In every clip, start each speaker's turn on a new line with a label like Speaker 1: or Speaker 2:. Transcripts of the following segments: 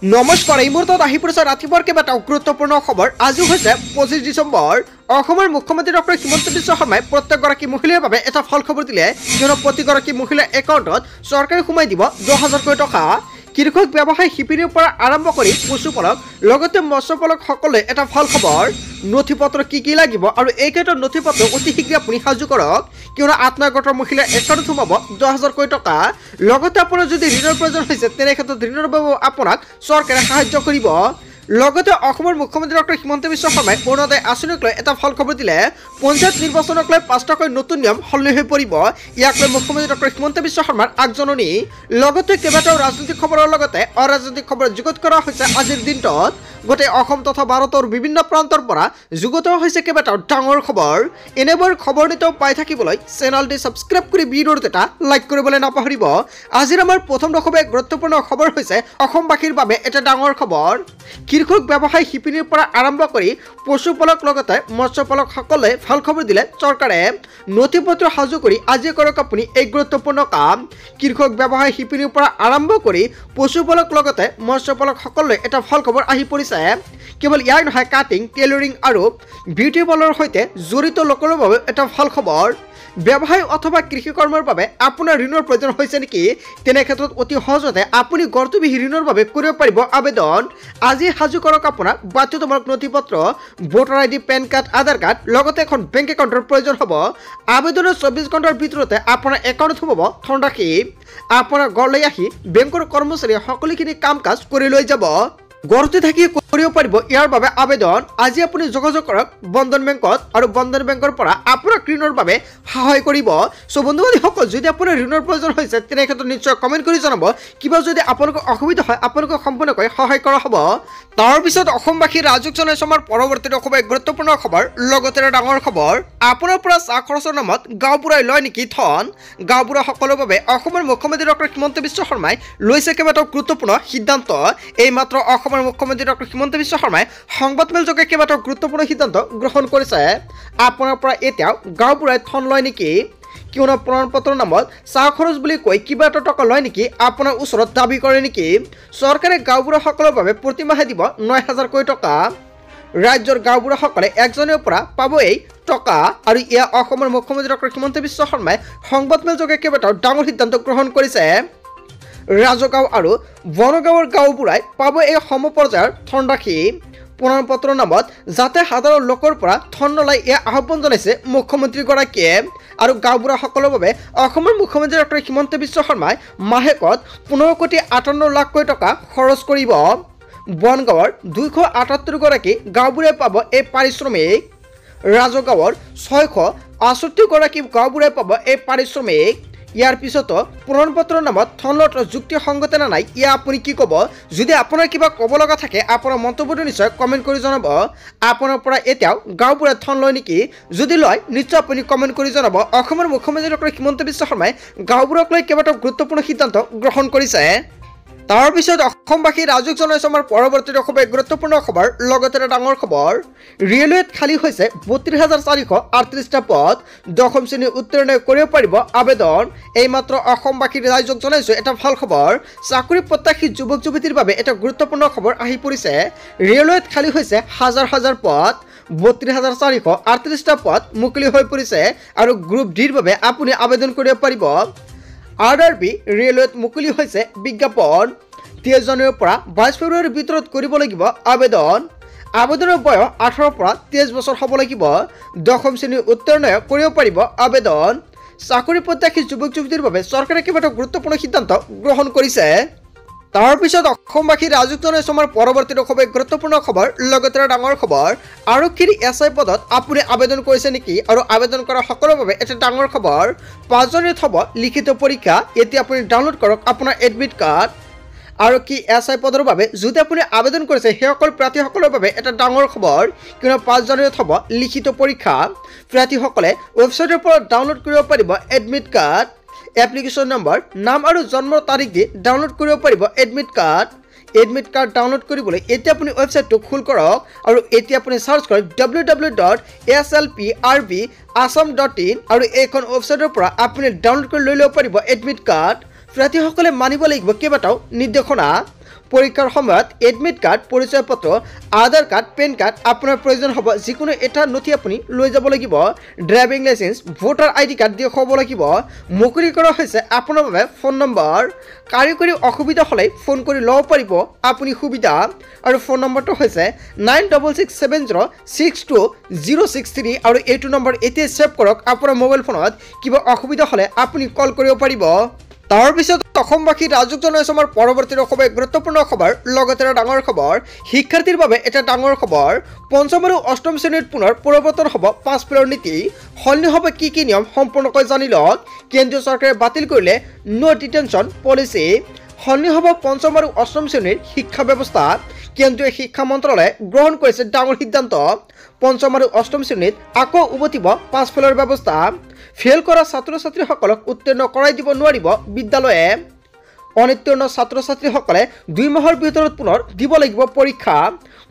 Speaker 1: নমস্কাৰ এই মুহূৰ্তত আহি পৰিছে ৰাতিপুৱাৰ কেইবাটাও গুৰুত্বপূৰ্ণ খবৰ। আজি হৈছে 25 ডিচেম্বৰ। অসমৰ মুখ্যমন্ত্ৰী ডক্টৰ হিমন্ত বিশ্ব শৰ্মাই প্ৰত্যেকগৰাকী মহিলাৰ বাবে এটা ভাল খবৰ দিলে, কিয়নো প্ৰতিগৰাকী মহিলাৰ একাউণ্টত চৰকাৰে সোমাই দিব 10,000 টকা। কৃষক ব্যৱসায় শিপিনীৰ পৰা আৰম্ভ কৰি পশুপালক লগতে মৎস্যপালক সকলোৱে এটা ভাল খবৰ। নথিপত্ৰ কি লাগিব আৰু এই ক্ষেত্ৰত নথিপত্ৰ অতি শীঘ্ৰে আপুনি সাজু কৰক, কিয়নো আত্মগোটৰ মহিলাৰ একাউণ্টত সোমাব 10,000 টকা। লগতে আপোনাৰ যদি ঋণৰ প্ৰয়োজন হৈছে তেনে ক্ষেত্ৰত ঋণৰ বাবে আপোনাক চৰকাৰে সাহায্য কৰিব। লগতে অসমৰ মুখ্যমন্ত্ৰী ডক্টৰ হিমন্ত বিশ্ব শৰ্মাই অৰুণোদয় আঁচনিক লৈ এটা ভাল খবৰ দিলে। পঞ্চায়ত নিৰ্বাচনক লৈ 5টাকৈ নতুন নিয়ম সলনি হৈ পৰিব। ইয়াক লৈ মুখ্যমন্ত্ৰী ডক্টৰ হিমন্ত বিশ্ব শৰ্মাৰ আগজননী। লগতে কেইবাটাও ৰাজনৈতিক খবৰৰ লগতে অৰাজনৈতিক খবৰ যুগুত কৰা হৈছে আজিৰ দিনটোত। গোটেই অসম তথা ভাৰতৰ বিভিন্ন প্ৰান্তৰ পৰা যুগুত হৈছে কেইবাটাও ডাঙৰ খবৰ। এনেবোৰ খবৰ নিতৌ পাই থাকিবলৈ চেনেলটি ছাবস্ক্ৰাইব কৰি ভিডিঅ'টো এটা লাইক কৰিবলৈ নাপাহৰিব। আজিৰ আমাৰ প্ৰথম দশমে গুৰুত্বপূৰ্ণ খবৰ হৈছে অসমবাসীৰ বাবে এটা ডাঙৰ খবৰ। কৃষক ব্যৱসায় শিপিনীৰ পৰা আৰম্ভ কৰি পশুপালক লগতে মৎস্যপালক সকলে ভাল খবৰ দিলে চৰকাৰে। নথিপত্ৰ সাজু কৰি আজি কৰক আপুনি এই গুৰুত্বপূৰ্ণ কাম। কৃষক ব্যৱসায় শিপিনীৰ পৰা আৰম্ভ কৰি পশুপালক লগতে মৎস্যপালক সকলে এটা ভাল খবৰ আহি পৰিছে। কেৱল ইয়াৰ নহয়, কাটিং, টেইলৰিং আৰু বিউটি পাৰ্লাৰৰ সৈতে জড়িত লোকৰ বাবে এটা ভাল খবৰ। ব্যৱসায় অথবা কৃষি কৰ্মৰ বাবে আপোনাৰ ঋণৰ প্ৰয়োজন হৈছে নেকি? তেনে ক্ষেত্ৰত অতি সহজতে আপুনি গৰ্তবিহীন ঋণৰ বাবে কৰিব পাৰিব আবেদন। আজি সাজু কৰক আপোনাৰ বাধ্যতামূলক নথিপত্ৰ, ভোটাৰ ID, পেন কাৰ্ড, আধাৰ কাৰ্ড লগতে এখন বেংক একাউণ্টৰ প্ৰয়োজন হ'ব। আবেদনৰ 24 ঘণ্টাৰ ভিতৰতে আপোনাৰ একাউণ্টত সোমাব ধনৰাশি। আপোনাৰ ঘৰলৈ আহি বেংকৰ কৰ্মচাৰীয়ে সকলোখিনি কাম কাজ কৰি লৈ যাব। ঘৰতে থাকি কৰিব পাৰিব ইয়াৰ বাবে আবেদন। আজি আপুনি যোগাযোগ কৰক বন্ধন বেংকত আৰু বন্ধন বেংকৰ পৰা আপোনাক ঋণৰ বাবে সহায় কৰিব। চ' বন্ধু বান্ধৱীসকল, যদি আপোনাৰ ঋণৰ প্ৰয়োজন হৈছে তেনে ক্ষেত্ৰত নিশ্চয় কমেণ্ট কৰি জনাব। কিবা যদি আপোনালোকৰ অসুবিধা হয় আপোনালোকক সম্পূৰ্ণকৈ সহায় কৰা হ'ব। তাৰপিছত অসমবাসী ৰাজুক জনাইছো আমাৰ পৰৱৰ্তী অসমৰ গুৰুত্বপূৰ্ণ খবৰ লগতে ডাঙৰ খবৰ। আপোনাৰ পৰা চাহ খৰচৰ নামত গাঁওবুঢ়াই লয় নেকি ধন? গাঁওবুঢ়া সকলৰ বাবে অসমৰ মুখ্যমন্ত্ৰী ডক্টৰ হিমন্ত বিশ্ব শৰ্মাই লৈছে কেইবাটাও গুৰুত্বপূৰ্ণ সিদ্ধান্ত। এইমাত্ৰ অসমৰ মুখ্যমন্ত্ৰী ডক্টৰ হিমন্ত বিশ্ব শৰ্মাই সংবাদমেলযোগে কেইবাটাও গুৰুত্বপূৰ্ণ সিদ্ধান্ত গ্ৰহণ কৰিছে। আপোনাৰ পৰা এতিয়াও গাঁওবুঢ়াই ধন লয় নেকি? কিয়নো প্ৰমাণপত্ৰৰ নামত চাহ খৰচ বুলি কৈ কিবা এটা টকা লয় নেকি? আপোনাৰ ওচৰত দাবী কৰে নেকি? চৰকাৰে গাঁওবুঢ়াসকলৰ বাবে প্ৰতিমাহে দিব 9,000 টকা। ৰাজ্যৰ গাঁওবুঢ়াসকলে একজনৰ পৰা পাব এই টকা। আৰু এয়া অসমৰ মুখ্যমন্ত্ৰী ডক্টৰ হিমন্ত বিশ্ব শৰ্মাই সংবাদমেলযোগে কেইবাটাও ডাঙৰ সিদ্ধান্ত গ্ৰহণ কৰিছে। ৰাজগাঁও আৰু বনগাঁৱৰ গাঁওবুঢ়াই পাব এই সমপৰ্যায়ৰ ধনৰাশি। প্ৰমাণপত্ৰৰ নামত যাতে সাধাৰণ লোকৰ পৰা ধন নলয় এয়া আহ্বান জনাইছে মুখ্যমন্ত্ৰীগৰাকীয়ে। আৰু গাঁওবুঢ়াসকলৰ বাবে অসমৰ মুখ্যমন্ত্ৰী ডক্টৰ হিমন্ত বিশ্ব শৰ্মাই মাহেকত 15,58,00,000 টকা খৰচ কৰিব। বনগাঁৱৰ 278গৰাকী গাঁওবুঢ়াই পাব এই পাৰিশ্ৰমিক। ৰাজগাঁৱৰ 668গৰাকী গাঁওবুঢ়াই পাব এই পাৰিশ্ৰমিক। ইয়াৰ পিছতো প্ৰমাণপত্ৰৰ নামত ধন লোৱাটো যুক্তিসংগত নে নাই ইয়া আপুনি কি ক'ব? যদি আপোনাৰ কিবা ক'ব লগা থাকে আপোনাৰ মন্তব্যটো নিশ্চয় কমেণ্ট কৰি জনাব। আপোনাৰ পৰা এতিয়াও গাঁওবুঢ়াই ধন লয় নেকি? যদি লয় নিশ্চয় আপুনি কমেণ্ট কৰি জনাব। অসমৰ মুখ্যমন্ত্ৰী ডক্টৰ হিমন্ত বিশ্ব শৰ্মাই গাঁওবুঢ়াক লৈ কেইবাটাও গুৰুত্বপূৰ্ণ সিদ্ধান্ত গ্ৰহণ কৰিছে। তাৰপিছত অসমবাসী ৰাজুক জনাইছো আমাৰ পৰৱৰ্তী অসমৰ গুৰুত্বপূৰ্ণ খবৰ লগতে ডাঙৰ খবৰ। ৰেলৱেত খালী হৈছে 32,438টা পদ। 10ম শ্ৰেণীৰ উত্তীৰ্ণ কৰিব পাৰিব আবেদন। এইমাত্ৰ অসমবাসী ৰাইজক জনাইছো এটা ভাল খবৰ। চাকৰি প্ৰত্যাশী যুৱক যুৱতীৰ বাবে এটা গুৰুত্বপূৰ্ণ খবৰ আহি পৰিছে। ৰেলৱেত খালী হৈছে হাজাৰ হাজাৰ পদ। 32,438টা পদ মুকলি হৈ পৰিছে আৰু গ্ৰুপ ডিৰ বাবে আপুনি আবেদন কৰিব পাৰিব। RRB ৰেলৱেত মুকলি হৈছে বিজ্ঞাপন। 23 জানুৱাৰীৰ পৰা 22 ফেব্ৰুৱাৰীৰ ভিতৰত কৰিব লাগিব আবেদন। আবেদনৰ বয়স 18ৰ পৰা 23 বছৰ হ'ব লাগিব। 10ম শ্ৰেণীৰ উত্তীৰ্ণ কৰিব পাৰিব আবেদন। চাকৰি প্ৰত্যাশী যুৱক যুৱতীৰ বাবে চৰকাৰে কেইবাটাও গুৰুত্বপূৰ্ণ সিদ্ধান্ত গ্ৰহণ কৰিছে। তাৰপিছত অসমবাসী ৰাজুক জনাইছো আমাৰ পৰৱৰ্তী অসমৰ গুৰুত্বপূৰ্ণ খবৰ লগতে ডাঙৰ খবৰ। আৰক্ষীৰ SI পদত আপুনি আবেদন কৰিছে নেকি? আৰু আবেদন কৰা সকলৰ বাবে এটা ডাঙৰ খবৰ। 5 জানুৱাৰীত হ'ব লিখিত পৰীক্ষা। এতিয়া আপুনি ডাউনলোড কৰক আপোনাৰ এডমিট কাৰ্ড। আৰক্ষী SI পদৰ বাবে যদি আপুনি আবেদন কৰিছে সেইসকল প্ৰাৰ্থীসকলৰ বাবে এটা ডাঙৰ খবৰ, কিয়নো 5 জানুৱাৰীত হ'ব লিখিত পৰীক্ষা। প্ৰাৰ্থীসকলে ৱেবছাইটৰ পৰা ডাউনলোড কৰিব পাৰিব এডমিট কাৰ্ড। এপ্লিকেশ্যন নম্বৰ, নাম আৰু জন্মৰ তাৰিখ দি ডাউনলোড কৰিব পাৰিব admit card. Admit card download কৰিবলৈ এতিয়া আপুনি ৱেবছাইটটো খোল কৰক আৰু এতিয়া আপুনি চাৰ্চ কৰক www.slprbassam.in আৰু এইখন ৱেবছাইটৰ পৰা আপুনি ডাউনলোড কৰি লৈ ল'ব পাৰিব এডমিট কাৰ্ড। প্ৰাৰ্থীসকলে মানিব লাগিব কেইবাটাও নিৰ্দেশনা। পৰীক্ষাৰ সময়ত এডমিট কাৰ্ড পৰিচয় পত্ৰ আধাৰ কাৰ্ড পেন কাৰ্ড আপোনাৰ প্ৰয়োজন হ'ব যিকোনো এটা নথি আপুনি লৈ যাব লাগিব driving licence voter ID card দিয়ে হ'ব লাগিব মুকলি কৰা হৈছে আপোনাৰ বাবে ফোন নম্বৰ কাৰিকৰী অসুবিধা হ'লে ফোন কৰি ল'ব পাৰিব আপুনি সুবিধা আৰু ফোন নম্বৰটো হৈছে 9660620063 আৰু এইটো নম্বৰ এতিয়া সেভ কৰক আপোনাৰ মোবাইল ফোনত কিবা অসুবিধা হ'লে আপুনি কল কৰিব পাৰিব তাৰ পিছত অসমবাসী ৰাজুক জনাইছে আমাৰ পৰৱৰ্তী ৰখবে গুৰুত্বপূৰ্ণ খবৰ লগতে ডাঙৰ খবৰ শিক্ষাৰ্থীৰ বাবে এটা ডাঙৰ খবৰ পঞ্চম আৰু অষ্টম শ্ৰেণীত পুনৰ পৰিৱৰ্তন হ'ব পাছ ফেলৰ নীতি সলনি হ'ব কি নিয়ম সম্পূৰ্ণকৈ জানি লওক কেন্দ্ৰীয় চৰকাৰে বাতিল কৰিলে নো ডিটেনশ্যন পলিচি সলনি হ'ব পঞ্চম আৰু অষ্টম শ্ৰেণীৰ শিক্ষা ব্যৱস্থা কেন্দ্ৰীয় শিক্ষা মন্ত্ৰালয়ে গ্ৰহণ কৰিছে ডাঙৰ সিদ্ধান্ত পঞ্চম আৰু অষ্টম শ্ৰেণীত আকৌ উভতিব পাছ ফেলৰ ব্যৱস্থা ফেল কৰা ছাত্ৰ ছাত্ৰীসকলক উত্তীৰ্ণ কৰাই দিব নোৱাৰিব বিদ্যালয়ে অনুত্তীৰ্ণ ছাত্ৰ ছাত্ৰীসকলে 2 মাহৰ ভিতৰত পুনৰ দিব লাগিব পৰীক্ষা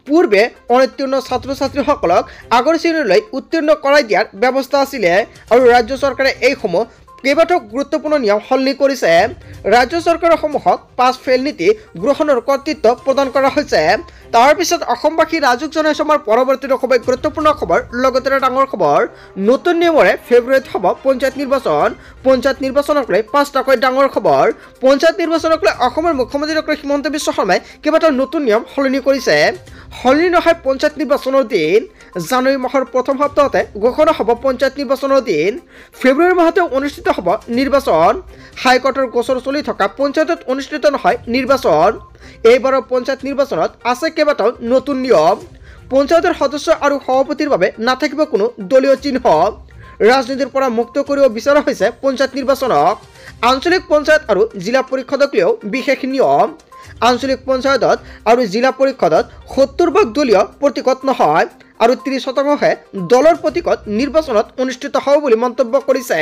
Speaker 1: পূৰ্বে অনুত্তীৰ্ণ ছাত্ৰ ছাত্ৰীসকলক আগৰ শ্ৰেণীলৈ উত্তীৰ্ণ কৰাই দিয়াৰ ব্যৱস্থা আছিল আৰু ৰাজ্য চৰকাৰে এই সমূহ কেইবাটাও গুৰুত্বপূৰ্ণ নিয়ম সলনি কৰিছে ৰাজ্য চৰকাৰৰ সমূহক পাছ ফেল নীতি গ্ৰহণৰ কৰ্তৃত্ব প্ৰদান কৰা হৈছে তাৰ পিছত অসমবাসী ৰাজুক জনাইছে আমাৰ পৰৱৰ্তী ৰখবে গুৰুত্বপূৰ্ণ খবৰ লগতে ডাঙৰ খবৰ নতুন নিয়মৰে ফেব্ৰুৱাৰীত হ'ব পঞ্চায়ত নিৰ্বাচনক লৈ 5টাকৈ ডাঙৰ খবৰ পঞ্চায়ত নিৰ্বাচনক লৈ অসমৰ মুখ্যমন্ত্ৰী ডক্টৰ হিমন্ত বিশ্ব শৰ্মাই কেইবাটাও নতুন নিয়ম সলনি কৰিছে সলনি নহয় পঞ্চায়ত নিৰ্বাচনৰ দিন জানুৱাৰী মাহৰ প্ৰথম সপ্তাহতে ঘোষণা হ'ব পঞ্চায়ত নিৰ্বাচনৰ দিন ফেব্ৰুৱাৰী মাহতে অনুষ্ঠিত হ'ব নিৰ্বাচন হাইকোৰ্টৰ গোচৰ চলি থকা পঞ্চায়তত অনুষ্ঠিত নহয় নিৰ্বাচন এইবাৰৰ পঞ্চায়ত নিৰ্বাচনত আছে কেইবাটাও নতুন নিয়ম পঞ্চায়তৰ সদস্য আৰু সভাপতিৰ বাবে নাথাকিব কোনো দলীয় চিহ্ন ৰাজনীতিৰ পৰা মুক্ত কৰিব বিচৰা হৈছে পঞ্চায়ত নিৰ্বাচনক আঞ্চলিক পঞ্চায়ত আৰু জিলা পৰিষদক লৈও বিশেষ নিয়ম আঞ্চলিক পঞ্চায়তত আৰু জিলা পৰিষদত 70% দলীয় প্ৰতীকত নহয় আৰু 30%হে দলৰ প্ৰতীকত নিৰ্বাচনত অনুষ্ঠিত হ'ব বুলি মন্তব্য কৰিছে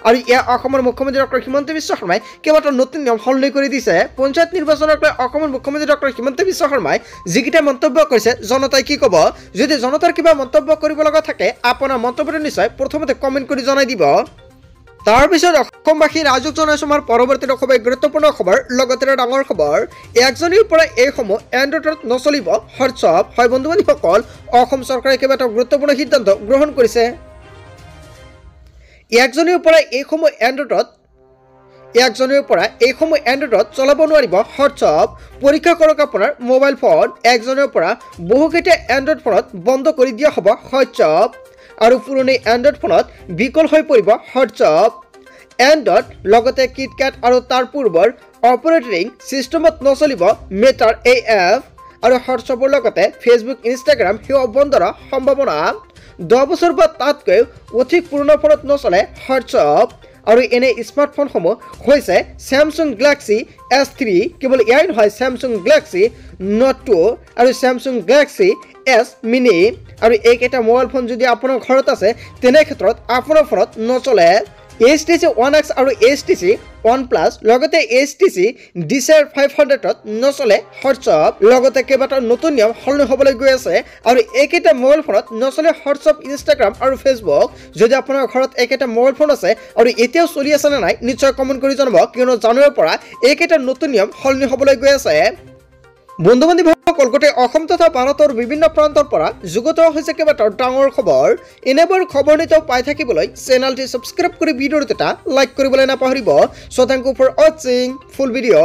Speaker 1: আৰু ইয়া অসমৰ মুখ্যমন্ত্ৰী ডক্টৰ হিমন্ত বিশ্ব শৰ্মাই কেইবাটাও নতুন নিয়ম সলনি কৰি দিছে পঞ্চায়ত নিৰ্বাচনক লৈ অসমৰ মুখ্যমন্ত্ৰী ডক্টৰ হিমন্ত বিশ্ব শৰ্মাই যিকেইটা মন্তব্য কৰিছে জনতাই কি ক'ব যদি জনতাৰ কিবা মন্তব্য কৰিব লগা থাকে আপোনাৰ মন্তব্যটো নিশ্চয় প্ৰথমতে কমেণ্ট কৰি জনাই দিব তাৰ পিছত অসমবাসী ৰাজুক জনাইছে আমাৰ পৰৱৰ্তী ৰখবে গুৰুত্বপূৰ্ণ খবৰ লগতে ডাঙৰ খবৰ 1 জানুৱাৰীৰ পৰা এই সমূহ এণ্ড্ৰইডত নচলিব হোৱাটছআপ হয় বন্ধু বান্ধৱীসকল অসম চৰকাৰে কেইবাটাও গুৰুত্বপূৰ্ণ সিদ্ধান্ত গ্ৰহণ কৰিছে 1 জানুৱাৰীৰ পৰা এই সমূহ এণ্ড্ৰইডত চলাব নোৱাৰিব হোৱাটছআপ পৰীক্ষা কৰক আপোনাৰ মোবাইল ফোন 1 জানুৱাৰীৰ পৰা বহুকেইটা এণ্ড্ৰইড ফোনত বন্ধ কৰি দিয়া হ'ব হোৱাটছআপ আৰু পুৰণি এণ্ড্ৰইড ফোনত বিকল হৈ পৰিব হোৱাটছআপ এণ্ড্ৰইড লগতে কিটকেট আৰু তাৰ পূৰ্বৰ অপাৰেটিং সিস্টেমত নচলিব মেটাৰ এপ আৰু হোৱাটছআপৰ লগতে ফেচবুক ইনষ্টাগ্ৰাম সেৱা বন্ধৰ সম্ভাৱনা 10 বছৰ বা তাতকৈ অধিক পুৰণি ফোনত নচলে হোৱাটছআপ আৰু এনে স্মাৰ্টফোনসমূহ হৈছে স্যামছাং গ্যালাক্সি S3 কেৱল ইয়াই নহয় স্যামছাং গ্যালাক্সি নোট 2 আৰু স্যামছাং গ্যালাক্সি S মিনি আৰু এইকেইটা মোবাইল ফোন যদি আপোনাৰ ঘৰত আছে তেনে ক্ষেত্ৰত আপোনাৰ ফোনত নচলে HTC One X আৰু HTC One Plus লগতে HTC Desire 500ত নচলে হোৱাটছআপ লগতে কেইবাটাও নতুন নিয়ম সলনি হ'বলৈ গৈ আছে আৰু এইকেইটা মোবাইল ফোনত নচলে হোৱাটছআপ ইনষ্টাগ্ৰাম আৰু ফেচবুক যদি আপোনাৰ ঘৰত এইকেইটা মোবাইল ফোন আছে আৰু এতিয়াও চলি আছে নে নাই নিশ্চয় কমেণ্ট কৰি জনাব কিয়নো জানুৱাৰীৰ পৰা এইকেইটা নতুন নিয়ম সলনি হ'বলৈ গৈ আছে বন্ধু বান্ধৱীসকল গোটেই অসম তথা ভাৰতৰ বিভিন্ন প্ৰান্তৰ পৰা যুগত হৈছে কেইবাটাও ডাঙৰ খবৰ এনেবোৰ খবৰ নিতৌ পাই থাকিবলৈ চেনেলটি সাবস্ক্ৰাইব কৰি ভিডিঅ'টো এটা লাইক কৰিবলৈ নাপাহৰিব so thank you for watching full video'